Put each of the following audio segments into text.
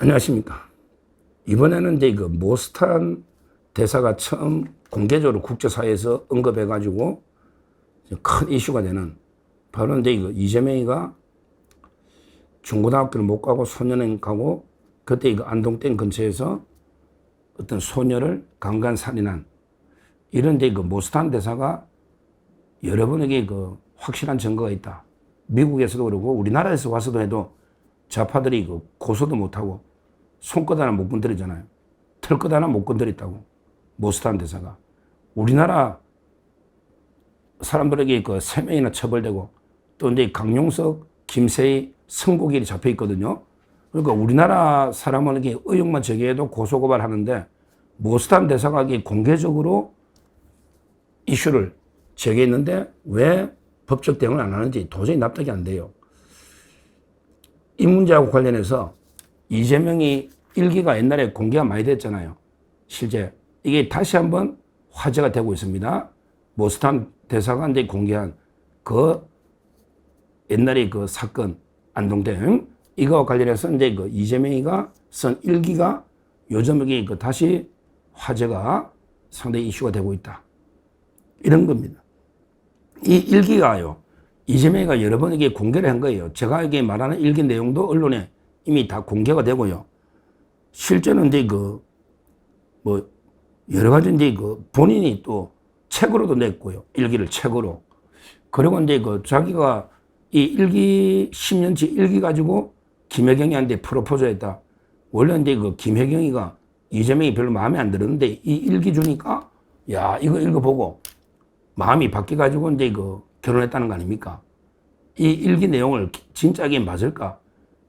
안녕하십니까. 이번에는 이제 그 모스탄 대사가 처음 공개적으로 국제사회에서 언급해가지고 큰 이슈가 되는 바로 이제 이거 이재명이가 중고등학교를 못 가고 소년원 가고 그때 이거 안동댐 근처에서 어떤 소녀를 강간살인한 이런 이제 그 모스탄 대사가 여러 번에게 그 확실한 증거가 있다. 미국에서도 그러고 우리나라에서 와서도 해도 좌파들이 그 고소도 못하고 손끝 하나 못 건드리잖아요. 털끝 하나 못 건드렸다고. 모스탄 대사가. 우리나라 사람들에게 그 3명이나 처벌되고 또 이제 강용석, 김세희, 성국일이 잡혀 있거든요. 그러니까 우리나라 사람은 이게 의혹만 제기해도 고소고발 하는데 모스탄 대사가 공개적으로 이슈를 제기했는데 왜 법적 대응을 안 하는지 도저히 납득이 안 돼요. 이 문제하고 관련해서 이재명이 일기가 옛날에 공개가 많이 됐잖아요. 실제 이게 다시 한번 화제가 되고 있습니다. 모스탄 대사가 이제 공개한 그 옛날에 그 사건 안동댐 이거와 관련해서 이제 그 이재명이가 쓴 일기가 요즘 이게 그 다시 화제가 상당히 이슈가 되고 있다. 이런 겁니다. 이 일기가요. 이재명이가 여러 번 이게 공개를 한 거예요. 제가 이게 말하는 일기 내용도 언론에 이미 다 공개가 되고요. 실제는 이제 뭐 여러 가지 이제 본인이 또 책으로도 냈고요. 일기를 책으로. 그리고 이제 자기가 이 일기 10년치 일기 가지고 김혜경이한테 프로포즈 했다. 원래 이제 김혜경이가 이재명이 별로 마음에 안 들었는데 이 일기 주니까 야, 이거 읽어보고 마음이 바뀌어가지고 이제 결혼했다는 거 아닙니까? 이 일기 내용을 진짜 이게 맞을까?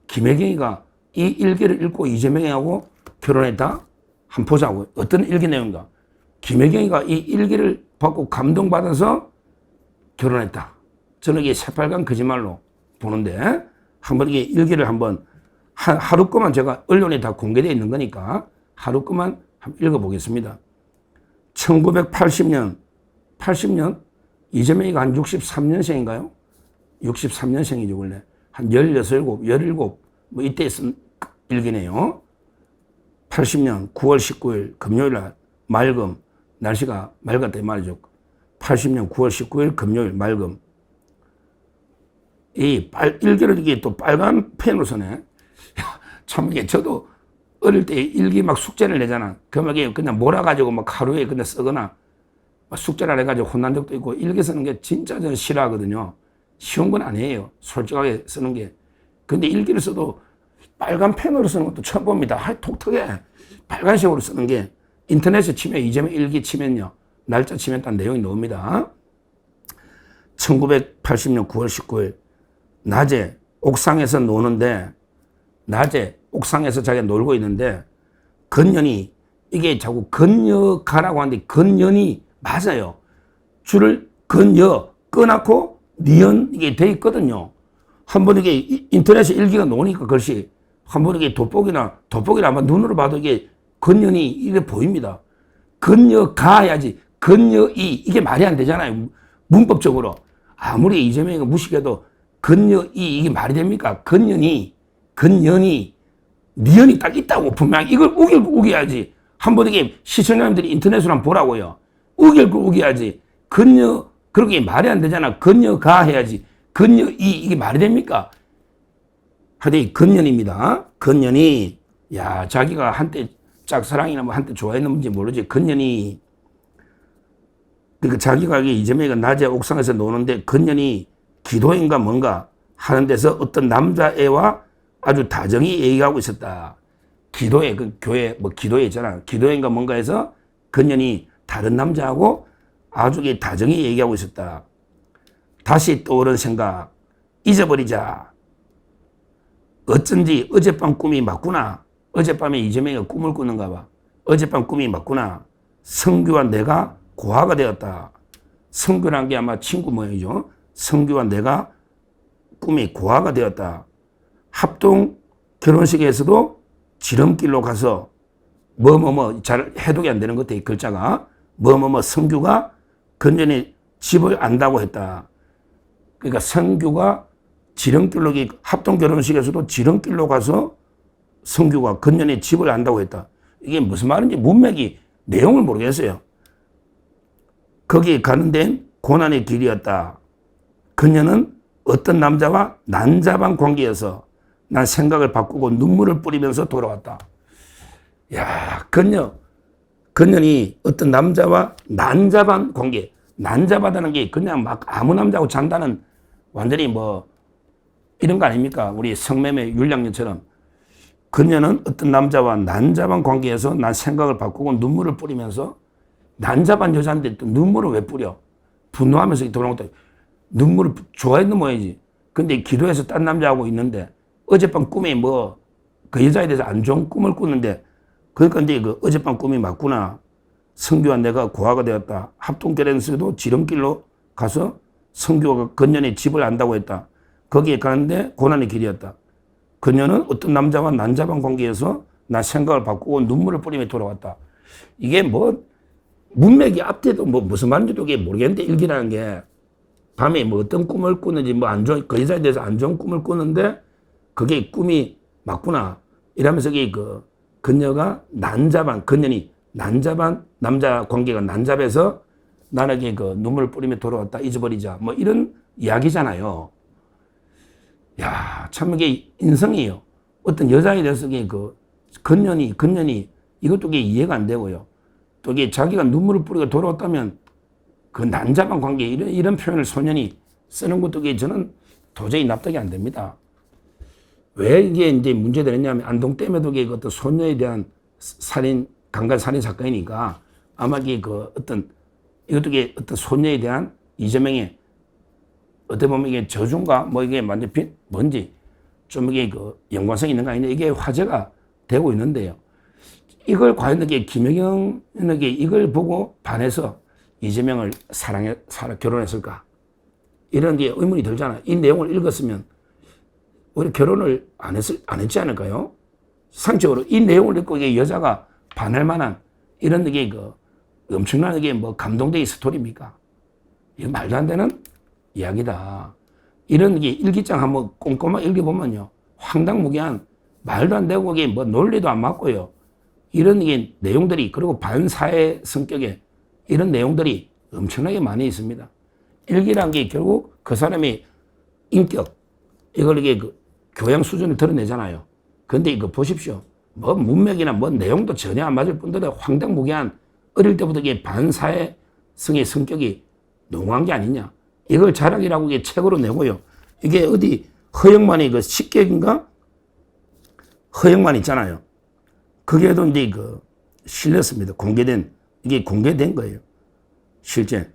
김혜경이가 이 일기를 읽고 이재명하고 결혼했다? 한번 보자고. 어떤 일기 내용인가? 김혜경이가 이 일기를 받고 감동받아서 결혼했다. 저는 이게 새빨간 거짓말로 보는데 한번 이게 일기를 한번 하루 거만 제가 언론에 다 공개되어 있는 거니까 하루 거만 한번 읽어보겠습니다. 1980년 이재명이가 한 63년생인가요? 63년생이죠, 원래. 한 16, 17, 뭐 이때 쓴 일기네요. 80년 9월 19일 금요일 날 맑음. 날씨가 맑았다 이 말이죠. 80년 9월 19일 금요일 맑음. 이 일기를 이게 또 빨간 펜으로 쓰네. 참 이게 저도 어릴 때 일기 막 숙제를 내잖아. 그러면 이게 그냥 몰아가지고 막 하루에 그냥 쓰거나 숙제를 안 해가지고 혼난 적도 있고 일기 쓰는 게 진짜 저는 싫어하거든요. 쉬운 건 아니에요. 솔직하게 쓰는 게. 근데 일기를 써도 빨간 펜으로 쓰는 것도 처음 봅니다. 독특해. 빨간색으로 쓰는 게 인터넷에 치면 이재명 일기 치면요. 날짜 치면 딱 내용이 나옵니다. 1980년 9월 19일 낮에 옥상에서 노는데 낮에 옥상에서 자기가 놀고 있는데 건년이 이게 자꾸 건여가라고 하는데 건년이 맞아요. 줄을 건여 꺼놓고 니은 이게 돼 있거든요. 한번 이게 인터넷에 일기가 나오니까 글씨 한번 이게 돋보기나 아마 눈으로 봐도 이게 건년이 이게 보입니다. 건여가 해야지 건여이 이게 말이 안 되잖아요. 문법적으로 아무리 이재명이 무식해도 건여이 이게 말이 됩니까? 건년이 니은이 딱 있다고 분명히 이걸 우겨야지. 한번 이게 시청자님들이 인터넷으로 한번 보라고요. 우겨야지. 그렇게 말이 안 되잖아. 건여가 해야지. 건여이 이게 말이 됩니까? 하여튼 건년입니다. 건년이 야 자기가 한때 짝사랑이나 뭐 한때 좋아했는지 모르지. 건년이 그러니까 자기가 이재명이가 낮에 옥상에서 노는데 건년이 기도인가 뭔가 하는 데서 어떤 남자애와 아주 다정히 얘기하고 있었다. 기도회, 그 교회, 뭐 기도회 있잖아. 기도회인가 뭔가 해서 건년이 다른 남자하고 아주 다정히 얘기하고 있었다. 다시 떠오른 생각, 잊어버리자. 어쩐지 어젯밤 꿈이 맞구나. 어젯밤에 이재명이가 꿈을 꾸는가 봐. 어젯밤 꿈이 맞구나. 성규와 내가 고아가 되었다. 성규란 게 아마 친구 모양이죠. 성규와 내가 꿈이 고아가 되었다. 합동 결혼식에서도 지름길로 가서 잘 해독이 안 되는 것 같아. 이 글자가 성규가 건전히 집을 안다고 했다. 그러니까 성규가 지름길로 합동 결혼식에서도 지름길로 가서 성규가 근년에 집을 안다고 했다. 이게 무슨 말인지 문맥이 내용을 모르겠어요. 거기에 가는 데는 고난의 길이었다. 그녀는 어떤 남자와 난잡한 관계여서 난 생각을 바꾸고 눈물을 뿌리면서 돌아왔다. 야, 그녀니 어떤 남자와 난잡한 관계. 난잡하다는 게 그냥 막 아무 남자하고 잔다는 완전히 뭐 이런 거 아닙니까? 우리 성매매 율량녀처럼. 그녀는 어떤 남자와 난잡한 관계에서 난 생각을 바꾸고 눈물을 뿌리면서 난잡한 여자인데 또 눈물을 왜 뿌려? 분노하면서 돌아온 것도 눈물을 좋아했는 모양이지. 근데 기도해서 딴 남자하고 있는데 어젯밤 꿈에 뭐 그 여자에 대해서 안 좋은 꿈을 꾸는데 그러니까 이제 그 어젯밤 꿈이 맞구나. 성규와 내가 고아가 되었다. 합동결혼에서도 지름길로 가서 성규가 근년에 집을 안다고 했다. 거기에 가는데 고난의 길이었다. 그녀는 어떤 남자와 난잡한 관계에서 나 생각을 바꾸고 눈물을 뿌리며 돌아왔다. 이게 뭐 문맥이 앞뒤도 뭐 무슨 말인지도 모르겠는데 일기라는 게 밤에 뭐 어떤 꿈을 꾸는지 뭐 안 좋은 그 여자에 대해서 안 좋은 꿈을 꾸는데 그게 꿈이 맞구나 이러면서 그녀가 그녀니 난잡한 남자 관계가 난잡해서 나에게 그 눈물을 뿌리며 돌아왔다 잊어버리자 뭐 이런 이야기잖아요. 야, 참 이게 인성이에요. 어떤 여자에 대해서 그녀니 이것도 이해가 안 되고요. 또 이게 자기가 눈물을 뿌리고 돌아왔다면 그 난잡한 관계 이런 표현을 소년이 쓰는 것도 저는 도저히 납득이 안 됩니다. 왜 이게 이제 문제되느냐면 안동댐에도 그 어떤 소녀에 대한 강간 살인 사건이니까 아마 이것도 어떤 소녀에 대한 이재명의 어떻게 보면 이게 저주인가 뭐 이게 완전 뭔지 좀 이게 연관성이 있는 거 아니냐 이게 화제가 되고 있는데요. 이걸 과연 김혜경은 이걸 보고 반해서 이재명을 결혼했을까? 이런 게 의문이 들잖아요. 이 내용을 읽었으면 우리 결혼을 안 했지 않을까요? 상적으로 이 내용을 읽고 이게 여자가 반할 만한 이런 엄청나게 뭐 감동적인 스토리입니까? 이거 말도 안 되는 이야기다. 이런 게 일기장 한번 꼼꼼하게 읽어보면요. 황당무계한 말도 안 되고 이게 뭐 논리도 안 맞고요. 이런 게 내용들이 그리고 반사회 성격의 이런 내용들이 엄청나게 많이 있습니다. 일기란 게 결국 그 사람의 인격 이걸 교양 수준을 드러내잖아요. 근데 이거 보십시오. 뭐 문맥이나 뭐 내용도 전혀 안 맞을 뿐더러 황당무계한 어릴 때부터 이게 반사회성의 성격이 농후한 게 아니냐. 이걸 자랑이라고 이게 책으로 내고요. 이게 어디 허영만의 그 식객인가? 허영만 있잖아요. 그게도 이제 실렸습니다. 이게 공개된 거예요. 실제.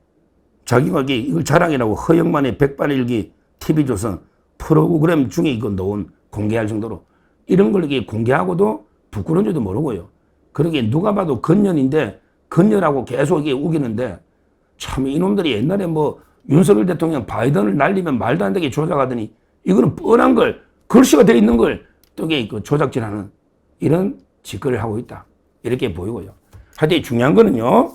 자기가 이걸 자랑이라고 허영만의 백발일기 TV조선 프로그램 중에 이거 놓은 공개할 정도로 이런 걸 이게 공개하고도 부끄러운 줄도 모르고요. 그러게 누가 봐도 건년인데 건년하고 계속 이게 우기는데 참 이놈들이 옛날에 뭐 윤석열 대통령 바이든을 날리면 말도 안 되게 조작하더니 이거는 뻔한 걸 글씨가 되어 있는 걸 또 이게 조작질하는 이런 짓거리를 하고 있다. 이렇게 보이고요. 하여튼 중요한 거는요.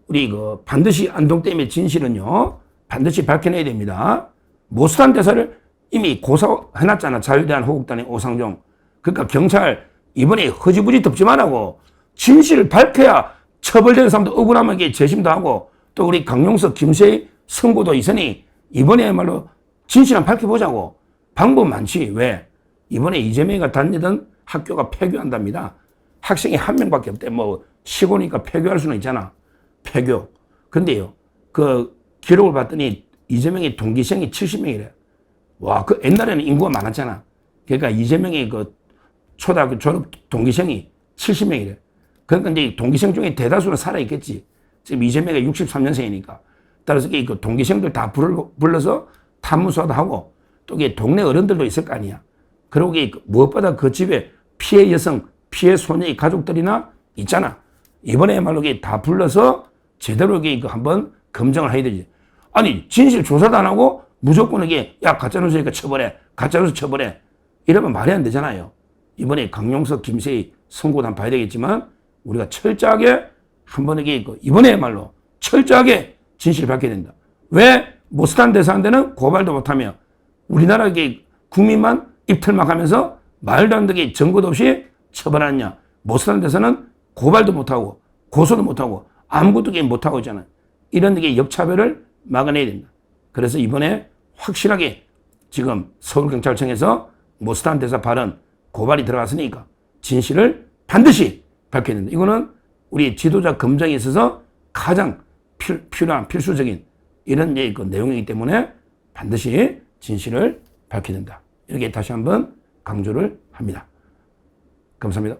우리 반드시 안동댐의 진실은요. 반드시 밝혀내야 됩니다. 모스탄 대사를 이미 고소해놨잖아. 자유대한 호국단의 오상종. 그러니까 경찰 이번에 허지부지 덮지 말라고 진실을 밝혀야 처벌되는 사람도 억울하면 이게 재심도 하고 또 우리 강용석, 김세희 선고도 있으니 이번에야말로 진실 한번 밝혀보자고. 방법 많지. 왜? 이번에 이재명이가 다니던 학교가 폐교한답니다. 학생이 한 명밖에 없대. 뭐 시골이니까 폐교할 수는 있잖아. 폐교. 근데요. 그 기록을 봤더니 이재명의 동기생이 70명이래. 와, 그 옛날에는 인구가 많았잖아. 그러니까 이재명의 초등학교 졸업 동기생이 70명이래. 그러니까 이제 동기생 중에 대다수는 살아있겠지. 지금 이재명이 63년생이니까. 따라서 그 동기생들 다 불러서 탐문수사도 하고 또 이게 동네 어른들도 있을 거 아니야. 그리고 무엇보다 그 집에 피해 여성, 피해 소녀의 가족들이나 있잖아. 이번에야말로 다 불러서 제대로 한번 검증을 해야 되지. 아니, 진실 조사도 안 하고 무조건 야, 가짜뉴스니까 처벌해. 가짜뉴스 처벌해. 이러면 말이 안 되잖아요. 이번에 강용석, 김세희 선고도 한번 봐야 되겠지만 우리가 철저하게 한번 이번에야말로 철저하게 진실을 밝혀야 된다. 왜 모스탄 대사한테는 고발도 못하며 우리나라 국민만 입틀막 하면서 말도 안 되게 증거도 없이 처벌하느냐. 모스탄 대사는 고발도 못하고 고소도 못하고 아무것도 못하고 있잖아요. 이런 게 역차별을 막아내야 됩니다. 그래서 이번에 확실하게 지금 서울경찰청에서 모스탄 대사 발언 고발이 들어갔으니까 진실을 반드시 밝혀야 된다. 이거는 우리 지도자 검증에 있어서 가장 필요한 필수적인 이런 내용이기 때문에 반드시 진실을 밝혀야 된다. 이렇게 다시 한번 강조를 합니다. 감사합니다.